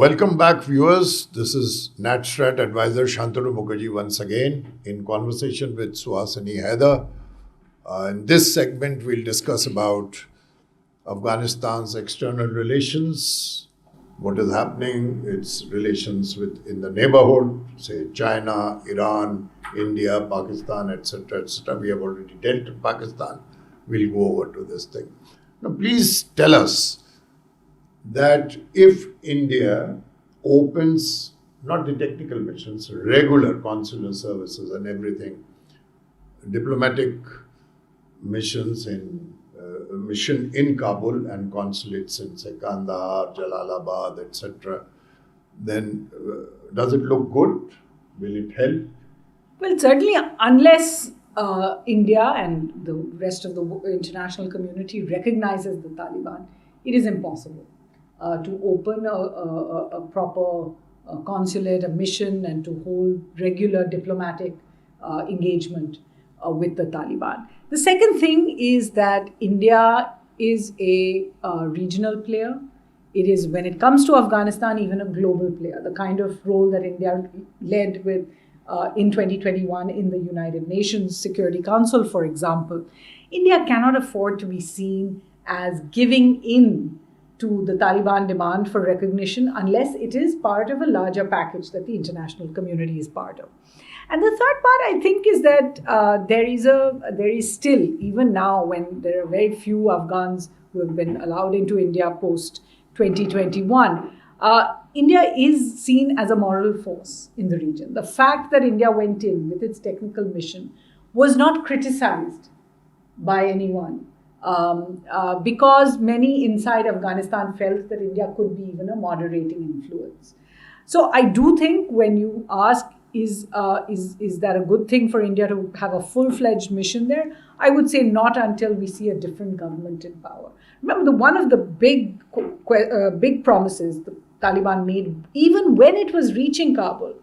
Welcome back, viewers. This is NatStrat advisor Shantanu Mukharji once again in conversation with Suhasini Haidar. In this segment, we'll discuss about Afghanistan's external relations, what is happening, its relations in the neighborhood, say China, Iran, India, Pakistan, etc., etc. We have already dealt with Pakistan. We'll go over to this thing. Now, please tell us that if India opens not the technical missions, regular consular services and everything, diplomatic missions mission in Kabul and consulates in say Kandahar, Jalalabad, etc., then does it look good? Will it help? Well, certainly, unless India and the rest of the international community recognizes the Taliban, it is impossible to open a proper consulate, a mission, and to hold regular diplomatic engagement with the Taliban. The second thing is that India is a regional player. It is, when it comes to Afghanistan, even a global player. The kind of role that India led with in 2021 in the United Nations Security Council, for example. India cannot afford to be seen as giving in to the Taliban demand for recognition unless it is part of a larger package that the international community is part of. And the third part, I think, is that there is still, even now when there are very few Afghans who have been allowed into India post 2021, India is seen as a moral force in the region. The fact that India went in with its technical mission was not criticized by anyone. Because many inside Afghanistan felt that India could be even a moderating influence. So I do think when you ask, is that a good thing for India to have a full-fledged mission there? I would say not until we see a different government in power. Remember, one of the big promises the Taliban made, even when it was reaching Kabul,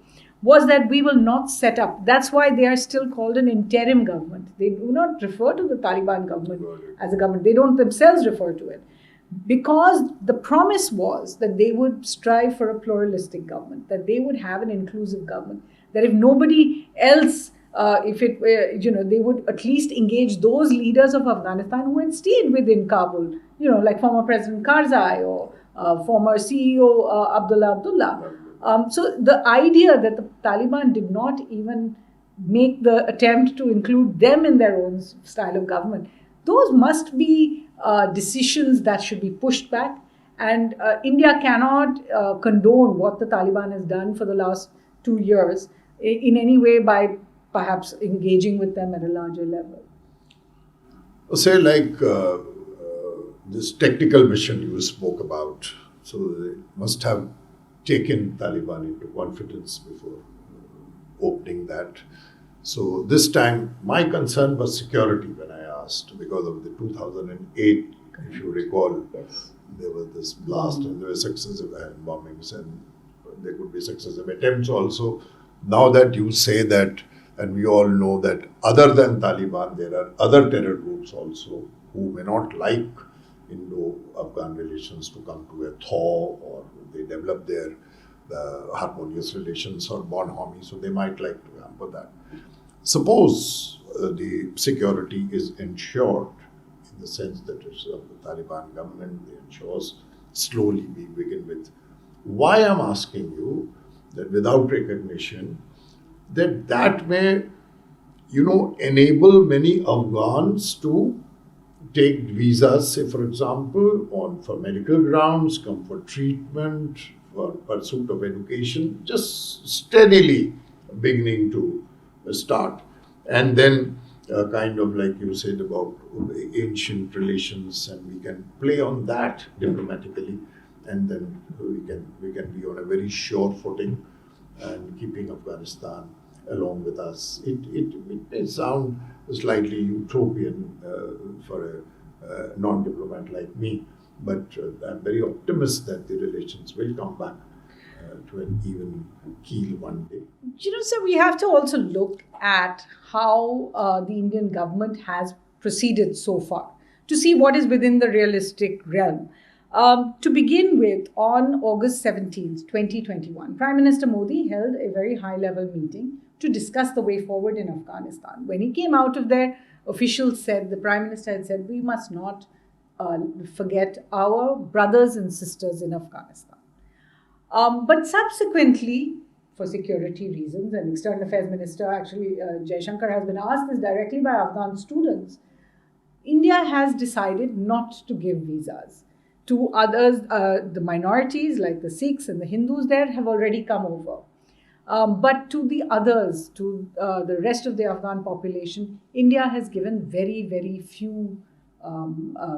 was that we will not set up. That's why they are still called an interim government. They do not refer to the Taliban government as a government. They don't themselves refer to it. Because the promise was that they would strive for a pluralistic government, that they would have an inclusive government, that if nobody else, they would at least engage those leaders of Afghanistan who had stayed within Kabul, like former President Karzai or former CEO Abdullah. So the idea that the Taliban did not even make the attempt to include them in their own style of government, those must be decisions that should be pushed back. And India cannot condone what the Taliban has done for the last 2 years in any way by perhaps engaging with them at a larger level. Say like this technical mission you spoke about, so they must have taken Taliban into confidence before opening that. So this time, my concern was security when I asked, because of the 2008, if you recall, Yes. There was this blast and there were successive bombings and there could be successive attempts also. Now that you say that, and we all know that other than Taliban, there are other terror groups also who may not like Indo-Afghan relations to come to a thaw, or they develop their harmonious relations or bon homie, so they might like to hamper that. Suppose the security is ensured in the sense that it's of the Taliban government, they ensures slowly we begin with. Why I'm asking you that without recognition, that may, enable many Afghans to take visas, say for example, for medical grounds, come for treatment, for pursuit of education, just steadily beginning to start. And then kind of like you said about ancient relations, and we can play on that diplomatically, and then we can be on a very sure footing and keeping Afghanistan along with us. It may sound slightly utopian for a non-diplomat like me, but I'm very optimistic that the relations will come back to an even keel one day. So we have to also look at how the Indian government has proceeded so far to see what is within the realistic realm. To begin with, on August 17th, 2021, Prime Minister Modi held a very high-level meeting to discuss the way forward in Afghanistan. When he came out of there, officials said, the Prime Minister had said, we must not forget our brothers and sisters in Afghanistan. But subsequently, for security reasons, and External Affairs Minister, actually, Jaishankar has been asked this directly by Afghan students, India has decided not to give visas to others. The minorities like the Sikhs and the Hindus there have already come over. But to the others, to the rest of the Afghan population, India has given very, very few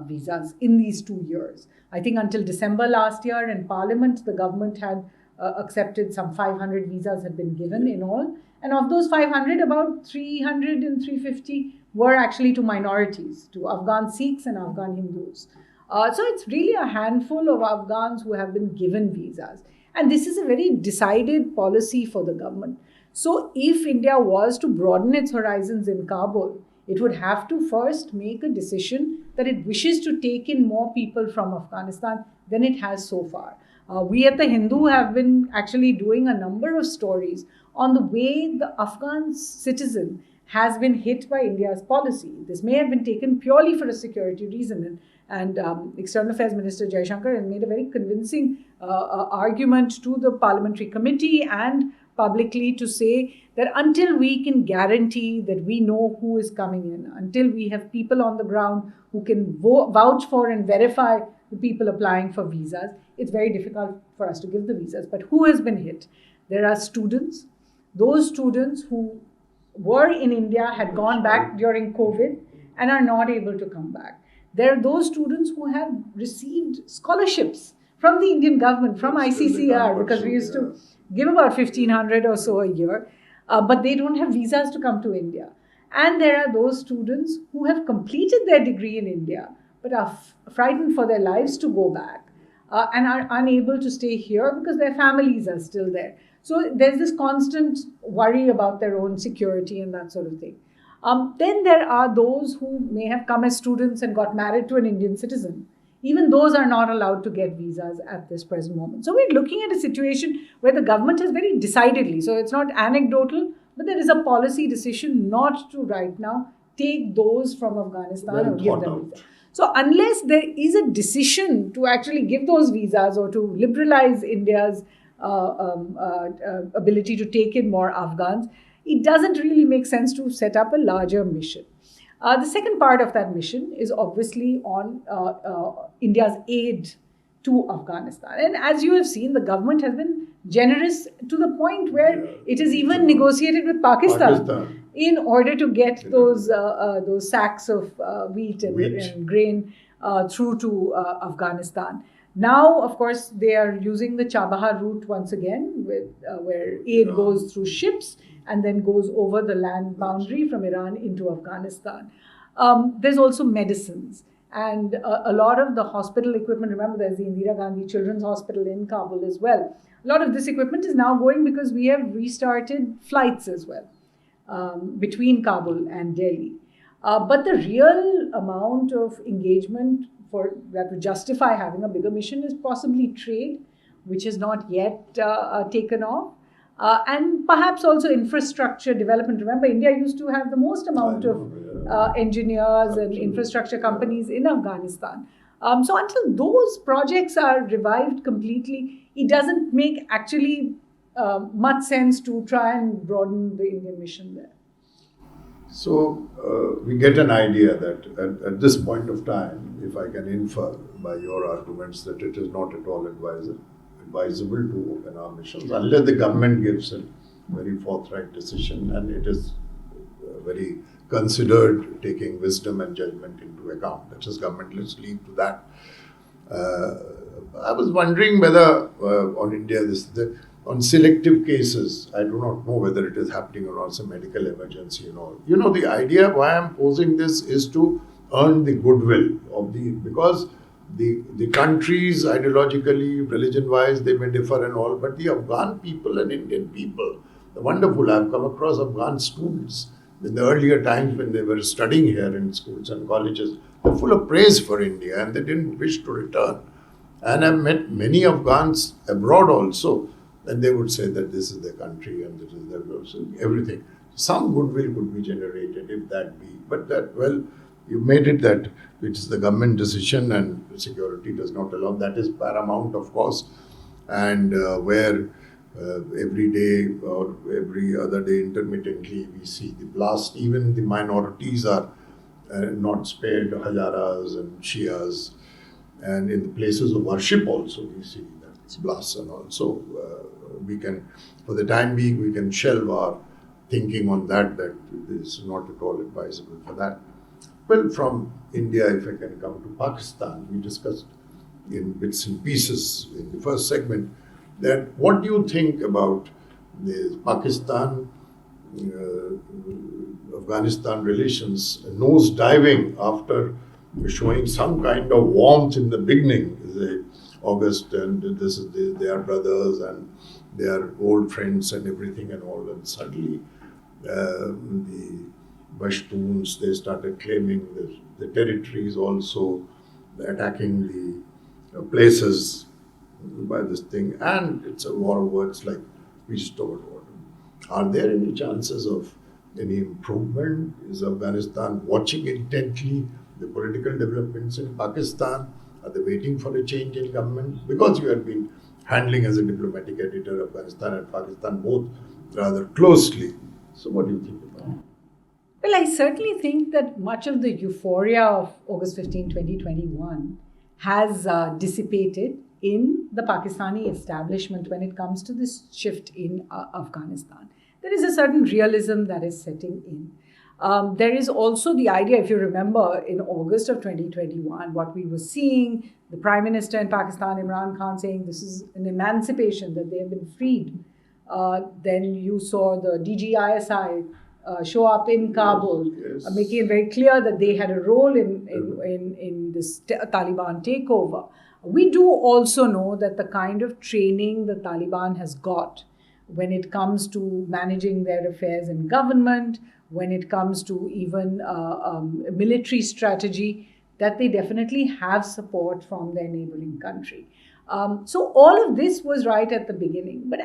visas in these 2 years. I think until December last year in Parliament, the government had accepted some 500 visas had been given in all. And of those 500, about 300 and 350 were actually to minorities, to Afghan Sikhs and Afghan Hindus. So it's really a handful of Afghans who have been given visas. And this is a very decided policy for the government. So if India was to broaden its horizons in Kabul, it would have to first make a decision that it wishes to take in more people from Afghanistan than it has so far. We at The Hindu have been actually doing a number of stories on the way the Afghan citizen has been hit by India's policy. This may have been taken purely for a security reason. And External Affairs Minister Jaishankar has made a very convincing argument to the parliamentary committee and publicly to say that until we can guarantee that we know who is coming in, until we have people on the ground who can vouch for and verify the people applying for visas, it's very difficult for us to give the visas. But who has been hit? There are students. Those students who were in India had gone back during COVID and are not able to come back. There are those students who have received scholarships from the Indian government, from ICCR, because we used to give about 1,500 or so a year, but they don't have visas to come to India. And there are those students who have completed their degree in India, but are frightened for their lives to go back and are unable to stay here because their families are still there. So there's this constant worry about their own security and that sort of thing. Then there are those who may have come as students and got married to an Indian citizen. Even those are not allowed to get visas at this present moment. So we're looking at a situation where the government has very decidedly, so it's not anecdotal, but there is a policy decision not to right now take those from Afghanistan or give them visas. So unless there is a decision to actually give those visas or to liberalize India's ability to take in more Afghans, it doesn't really make sense to set up a larger mission. The second part of that mission is obviously on India's aid to Afghanistan. And as you have seen, the government has been generous to the point where it has even negotiated with Pakistan in order to get those sacks of wheat and grain through to Afghanistan. Now, of course, they are using the Chabahar route once again, where aid goes through ships and then goes over the land boundary from Iran into Afghanistan. There's also medicines and a lot of the hospital equipment. Remember, there's the Indira Gandhi Children's Hospital in Kabul as well. A lot of this equipment is now going because we have restarted flights as well between Kabul and Delhi. But the real amount of engagement that would justify having a bigger mission is possibly trade, which has not yet taken off. And perhaps also infrastructure development. Remember, India used to have the most amount of engineers and infrastructure companies in Afghanistan. So until those projects are revived completely, it doesn't make actually much sense to try and broaden the Indian mission there. So we get an idea that at this point of time, if I can infer by your arguments, that it is not at all advisable to open our missions unless the government gives a very forthright decision and it is very considered, taking wisdom and judgment into account. That is government, let's leave to that. I was wondering whether on India, on selective cases, I do not know whether it is happening or not, some medical emergency and all. You know, the idea why I'm posing this is to earn the goodwill of because the countries ideologically, religion-wise, they may differ and all, but the Afghan people and Indian people, the wonderful, I've come across Afghan students in the earlier times when they were studying here in schools and colleges, they're full of praise for India and they didn't wish to return. And I've met many Afghans abroad also, and they would say that this is their country and this is their everything. Some goodwill could be generated if that be, but that, well, you made it that it is the government decision and security does not allow. That is paramount, of course, and where every day or every other day intermittently we see the blast. Even the minorities are not spared, Hazaras and Shias, and in the places of worship also we see that blasts and all. So we can, for the time being, we can shelve our thinking on that it is not at all advisable for that. Well, from India, if I can come to Pakistan, we discussed in bits and pieces in the first segment that what do you think about the Pakistan Afghanistan relations nose diving after showing some kind of warmth in the beginning, say August, and they are brothers and they are old friends and everything and all, and suddenly the Pashtuns, they started claiming the territories, also attacking the places by this thing, and it's a war of words like peace over water. Are there any chances of any improvement? Is Afghanistan watching intently the political developments in Pakistan? Are they waiting for a change in government? Because you have been handling as a diplomatic editor Afghanistan and Pakistan both rather closely. So what do you think about it? Well, I certainly think that much of the euphoria of August 15, 2021 has dissipated in the Pakistani establishment when it comes to this shift in Afghanistan. There is a certain realism that is setting in. There is also the idea, if you remember, in August of 2021, what we were seeing, the Prime Minister in Pakistan, Imran Khan, saying this is an emancipation, that they have been freed. Then you saw the DGISI show up in Kabul, yes. Making it very clear that they had a role in this Taliban takeover. We do also know that the kind of training the Taliban has got when it comes to managing their affairs in government, when it comes to even military strategy, that they definitely have support from their neighboring country. So all of this was right at the beginning. But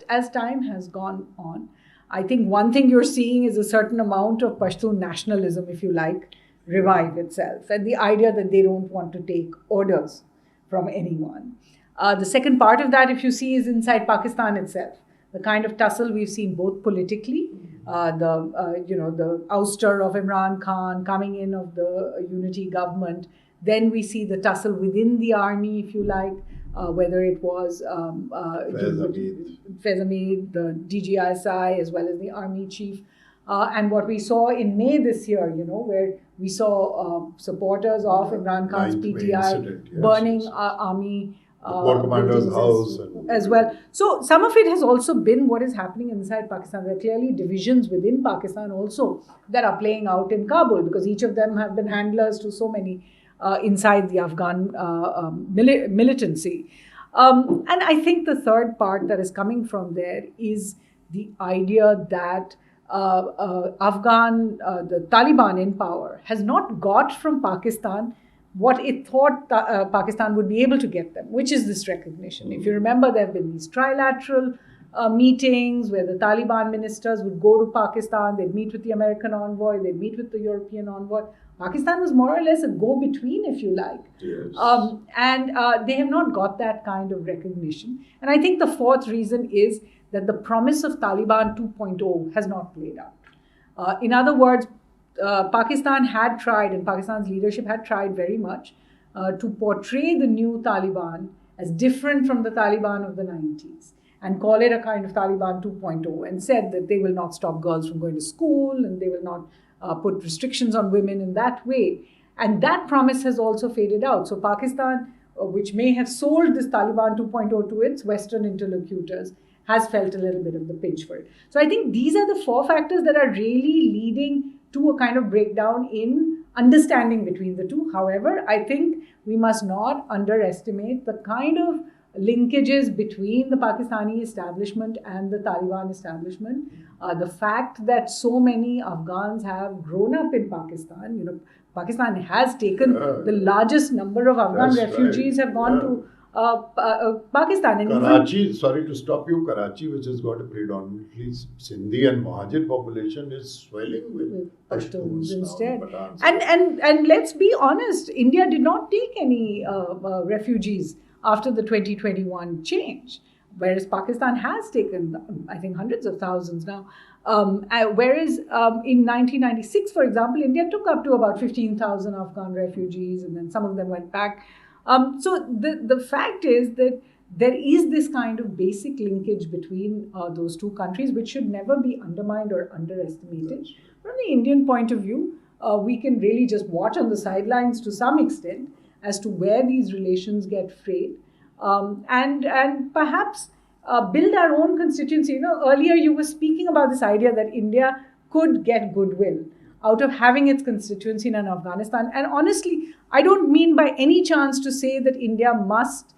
as time has gone on, I think one thing you're seeing is a certain amount of Pashtun nationalism, if you like, revive itself. And the idea that they don't want to take orders from anyone. The second part of that, if you see, is inside Pakistan itself. The kind of tussle we've seen both politically, the ouster of Imran Khan, coming in of the unity government. Then we see the tussle within the army, if you like, whether it was Faiz Hamid, the DGISI, as well as the army chief. And what we saw in May this year, where we saw supporters of Imran Khan's PTI burning army Corps Commander's house as well. So some of it has also been what is happening inside Pakistan. There are clearly divisions within Pakistan also that are playing out in Kabul, because each of them have been handlers to so many inside the Afghan militancy. And I think the third part that is coming from there is the idea that the Taliban in power has not got from Pakistan what it thought Pakistan would be able to get them, which is this recognition. If you remember, there have been these trilateral meetings where the Taliban ministers would go to Pakistan, they'd meet with the American envoy, they'd meet with the European envoy. Pakistan was more or less a go-between, if you like. Yes. And they have not got that kind of recognition. And I think the fourth reason is that the promise of Taliban 2.0 has not played out. In other words, Pakistan had tried, and Pakistan's leadership had tried very much to portray the new Taliban as different from the Taliban of the 90s and call it a kind of Taliban 2.0, and said that they will not stop girls from going to school and they will not put restrictions on women in that way. And that promise has also faded out. So Pakistan, which may have sold this Taliban 2.0 to its Western interlocutors, has felt a little bit of the pinch for it. So I think these are the four factors that are really leading to a kind of breakdown in understanding between the two. However, I think we must not underestimate the kind of linkages between the Pakistani establishment and the Taliban establishment. The fact that so many Afghans have grown up in Pakistan, Pakistan has taken the largest number of Afghan refugees have gone to Pakistan. And Karachi, sorry to stop you, Karachi, which has got a predominantly Sindhi and Mohajir population, is swelling with Pashtuns instead. now, Pathans. And let's be honest, India did not take any refugees after the 2021 change, whereas Pakistan has taken, I think, hundreds of thousands now. Whereas in 1996, for example, India took up to about 15,000 Afghan refugees, and then some of them went back. So the fact is that there is this kind of basic linkage between those two countries, which should never be undermined or underestimated. From the Indian point of view, we can really just watch on the sidelines to some extent as to where these relations get frayed, and perhaps build our own constituency. You know, earlier you were speaking about this idea that India could get goodwill out of having its constituency in Afghanistan. And honestly, I don't mean by any chance to say that India must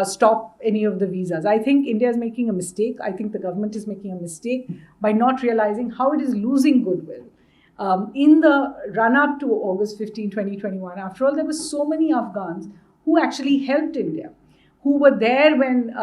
stop any of the visas. I think India is making a mistake. I think the government is making a mistake by not realizing how it is losing goodwill. In the run-up to August 15, 2021, after all, there were so many Afghans who actually helped India, who were there when,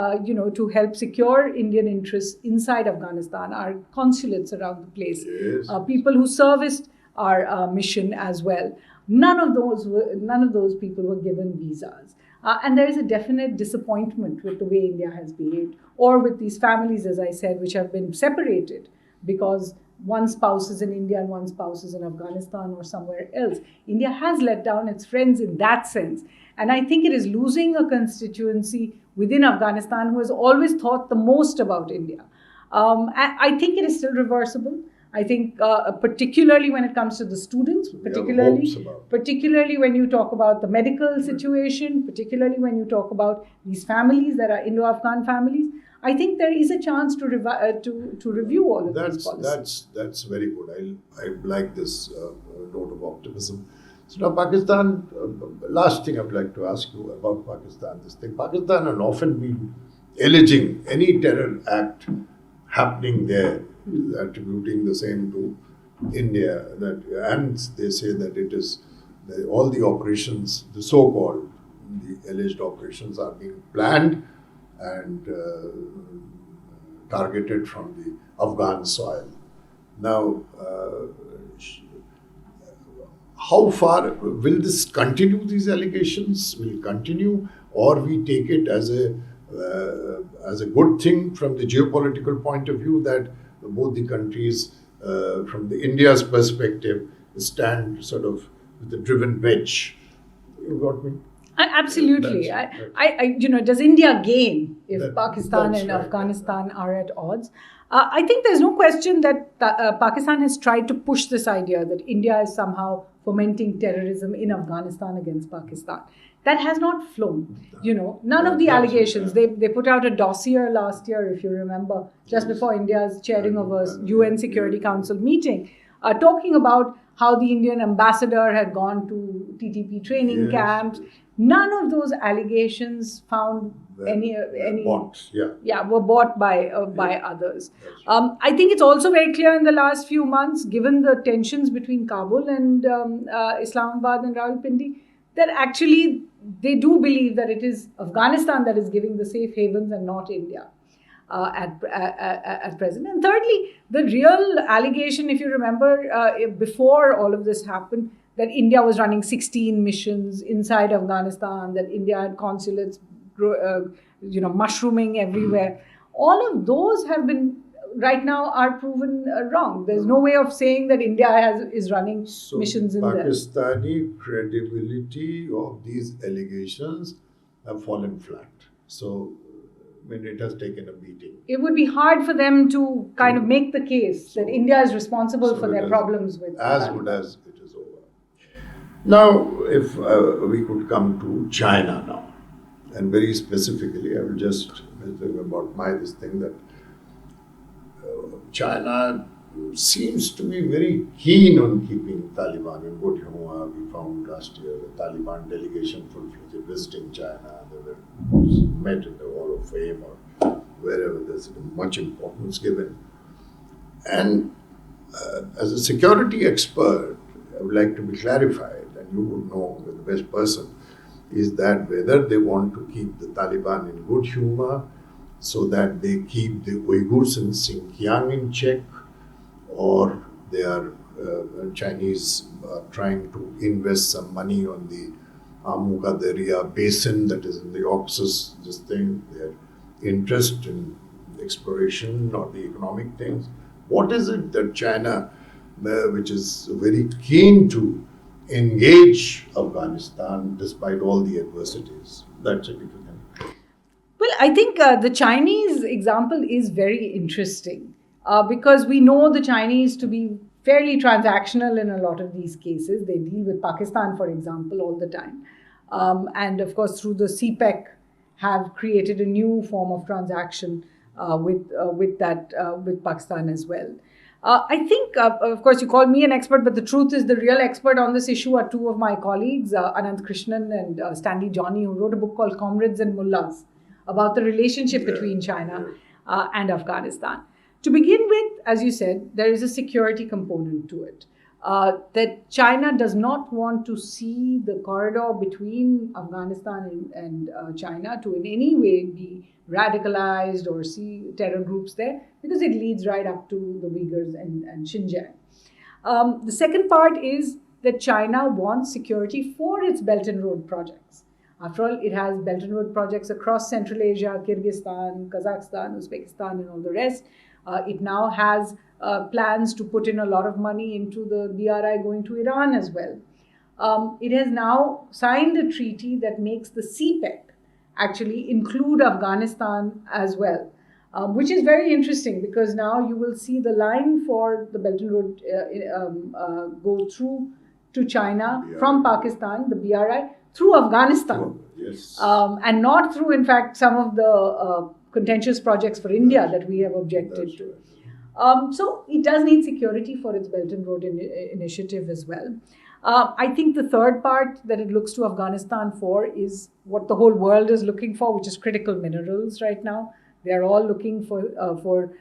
to help secure Indian interests inside Afghanistan, our consulates around the place, Yes. People who serviced our mission as well. None of those people were given visas. And there is a definite disappointment with the way India has behaved, or with these families, as I said, which have been separated because one spouse is in India and one spouse is in Afghanistan or somewhere else. India has let down its friends in that sense. And I think it is losing a constituency within Afghanistan who has always thought the most about India. I think it is still reversible. I think particularly when it comes to the students, particularly when you talk about the medical situation, particularly when you talk about these families that are Indo-Afghan families, I think there is a chance to review all of these policies. That's very good. I like this note of optimism. So now Pakistan, last thing I would like to ask you about Pakistan. Pakistan has often been alleging any terror act happening there, attributing the same to India, and they say that it is all the operations, the so-called, the alleged operations, are being planned and targeted from the Afghan soil. Now, how far will this continue? These allegations will continue, or we take it as a good thing from the geopolitical point of view that both the countries, from the India's perspective, stand sort of with a driven wedge. You got me? Absolutely. Does India gain if Pakistan and Afghanistan are at odds? I think there's no question that Pakistan has tried to push this idea that India is somehow fomenting terrorism in Afghanistan against Pakistan. That has not flown. None of the allegations. They put out a dossier last year, if you remember, just before India's chairing of a UN Security Council meeting, talking about how the Indian ambassador had gone to TTP training camps. None of those allegations found any bought, were bought by others. I think it's also very clear in the last few months, given the tensions between Kabul and Islamabad and Rawalpindi, that actually they do believe that it is Afghanistan that is giving the safe havens and not India at present. And thirdly, the real allegation, if you remember, before all of this happened, that India was running 16 missions inside Afghanistan, that India had consulates, mushrooming everywhere. All of those have been, right now, are proven wrong. There's no way of saying that India is running missions in there. Pakistani credibility of these allegations have fallen flat. So, it has taken a beating. It would be hard for them to kind of make the case that India is responsible for their problems with as good as it is over. Now, if we could come to China now, and very specifically, I will just mention about this thing that China seems to be very keen on keeping Taliban in good humor. We found last year the Taliban delegation full-fledged visiting China. They were met in the Hall of Fame or wherever there's much importance given. And as a security expert, I would like to be clarified, and you would know, the best person, is that whether they want to keep the Taliban in good humor so that they keep the Uyghurs in Xinjiang in check, or they are Chinese trying to invest some money on the Amuka Darya basin that is in the Oxus, this thing, their interest in exploration or the economic things. What is it that China, which is very keen to engage Afghanistan despite all the adversities? That's it, if you can. Well, I think the Chinese example is very interesting because we know the Chinese to be fairly transactional in a lot of these cases. They deal with Pakistan, for example, all the time. And of course, through the CPEC, have created a new form of transaction with Pakistan as well. I think, of course, you call me an expert, but the truth is the real expert on this issue are two of my colleagues, Anant Krishnan and Stanley Johnny, who wrote a book called Comrades and Mullahs about the relationship between China and Afghanistan. To begin with, as you said, there is a security component to it. That China does not want to see the corridor between Afghanistan and China to in any way be radicalized or see terror groups there, because it leads right up to the Uyghurs and Xinjiang. The second part is that China wants security for its Belt and Road projects. After all, it has Belt and Road projects across Central Asia, Kyrgyzstan, Kazakhstan, Uzbekistan, and all the rest. It now has plans to put in a lot of money into the BRI going to Iran as well. It has now signed a treaty that makes the CPEC actually include Afghanistan as well, which is very interesting because now you will see the line for the Belt and Road go through to China from Pakistan, the BRI, through Afghanistan. Yes. And not through, in fact, some of the contentious projects for India that we have objected to. So it does need security for its Belt and Road initiative as well. I think the third part that it looks to Afghanistan for is what the whole world is looking for, which is critical minerals right now. They are all looking for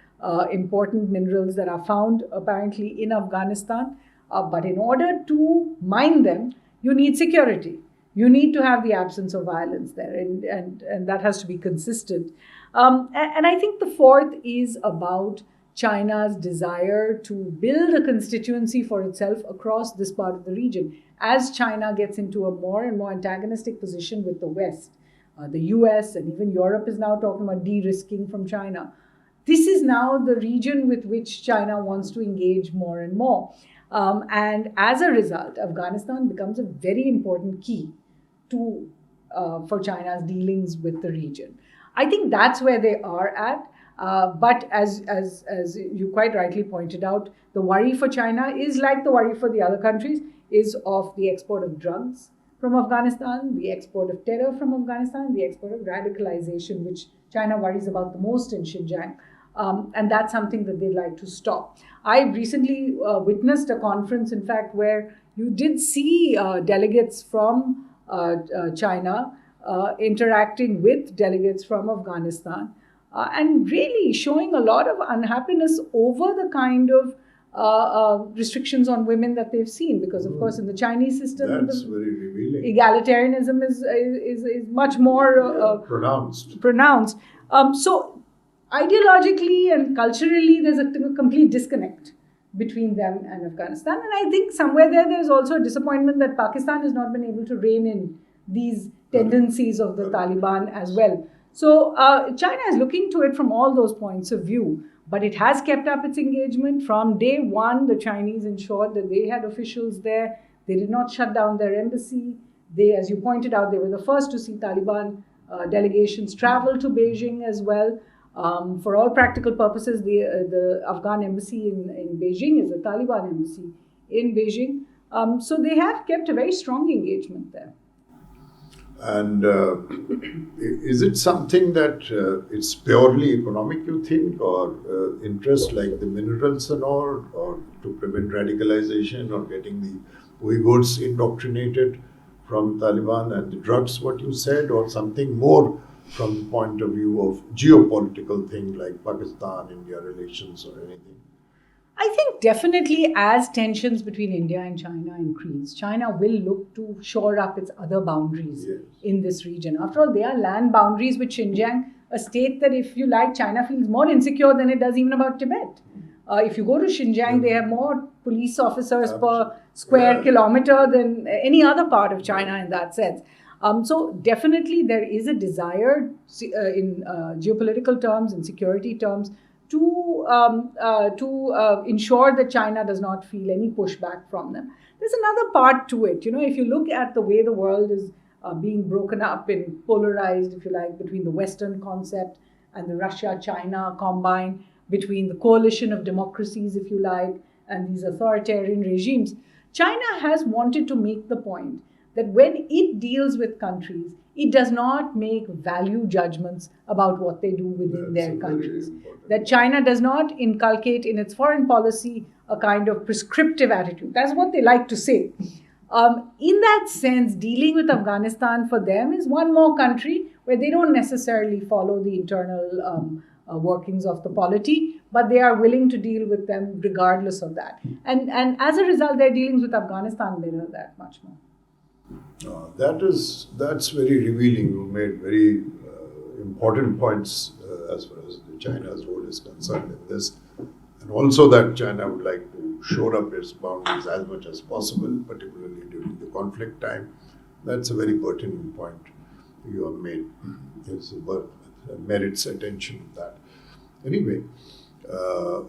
important minerals that are found apparently in Afghanistan. But in order to mine them, you need security. You need to have the absence of violence there, and that has to be consistent. And I think the fourth is about China's desire to build a constituency for itself across this part of the region. As China gets into a more and more antagonistic position with the West, the US and even Europe is now talking about de-risking from China. This is now the region with which China wants to engage more and more. And as a result, Afghanistan becomes a very important key for China's dealings with the region. I think that's where they are at. But as you quite rightly pointed out, the worry for China is like the worry for the other countries, is of the export of drugs from Afghanistan, the export of terror from Afghanistan, the export of radicalization, which China worries about the most in Xinjiang. And that's something that they'd like to stop. I recently witnessed a conference, in fact, where you did see delegates from China interacting with delegates from Afghanistan and really showing a lot of unhappiness over the kind of restrictions on women that they've seen, because of course in the Chinese system that's very revealing. Egalitarianism is much more pronounced. So ideologically and culturally there's a complete disconnect between them and Afghanistan, and I think somewhere there's also a disappointment that Pakistan has not been able to rein in these tendencies of the Taliban as well. So China is looking to it from all those points of view, but it has kept up its engagement. From day one, the Chinese ensured that they had officials there. They did not shut down their embassy. They, as you pointed out, they were the first to see Taliban delegations travel to Beijing as well. For all practical purposes, the Afghan embassy in Beijing is a Taliban embassy in Beijing. So they have kept a very strong engagement there. And is it something that it's purely economic, you think, or interest like the minerals and all, or to prevent radicalization or getting the Uyghurs indoctrinated from Taliban, and the drugs, what you said, or something more from the point of view of geopolitical thing like Pakistan-India relations or anything? I think definitely as tensions between India and China increase, China will look to shore up its other boundaries in this region. After all, there are land boundaries with Xinjiang, a state that, if you like, China feels more insecure than it does even about Tibet. If you go to Xinjiang, they have more police officers per square kilometer than any other part of China in that sense. So definitely there is a desire in geopolitical terms, in security terms, to ensure that China does not feel any pushback from them. There's another part to it. If you look at the way the world is being broken up and polarized, if you like, between the Western concept and the Russia-China combine, between the coalition of democracies, if you like, and these authoritarian regimes, China has wanted to make the point that when it deals with countries, it does not make value judgments about what they do within their countries. That China does not inculcate in its foreign policy a kind of prescriptive attitude. That's what they like to say. In that sense, dealing with Afghanistan for them is one more country where they don't necessarily follow the internal workings of the polity, but they are willing to deal with them regardless of that. And as a result, their dealings with Afghanistan mirror that much more. That's very revealing. You made very important points as far as China's role is concerned in this, and also that China would like to shore up its boundaries as much as possible, particularly during the conflict time. That's a very pertinent point you have made. It's merits attention. That anyway,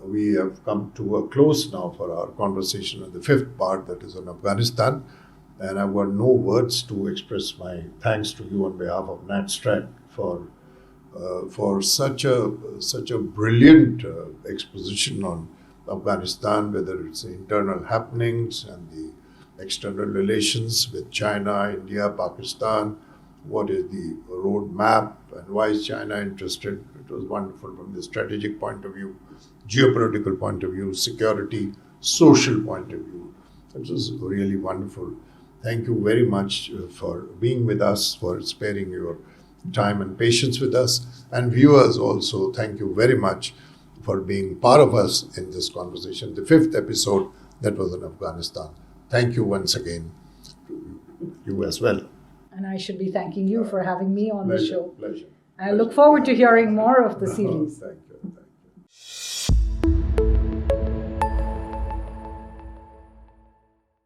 we have come to a close now for our conversation on the fifth part, that is on Afghanistan. And I've got no words to express my thanks to you on behalf of NatStrat for such a brilliant exposition on Afghanistan, whether it's the internal happenings and the external relations with China, India, Pakistan, what is the roadmap and why is China interested. It was wonderful from the strategic point of view, geopolitical point of view, security, social point of view. It was really wonderful. Thank you very much for being with us, for sparing your time and patience with us. And viewers also, thank you very much for being part of us in this conversation. The fifth episode that was in Afghanistan. Thank you once again to you as well. And I should be thanking you for having me on the show. Pleasure. I look forward to hearing more of the series. Thank you.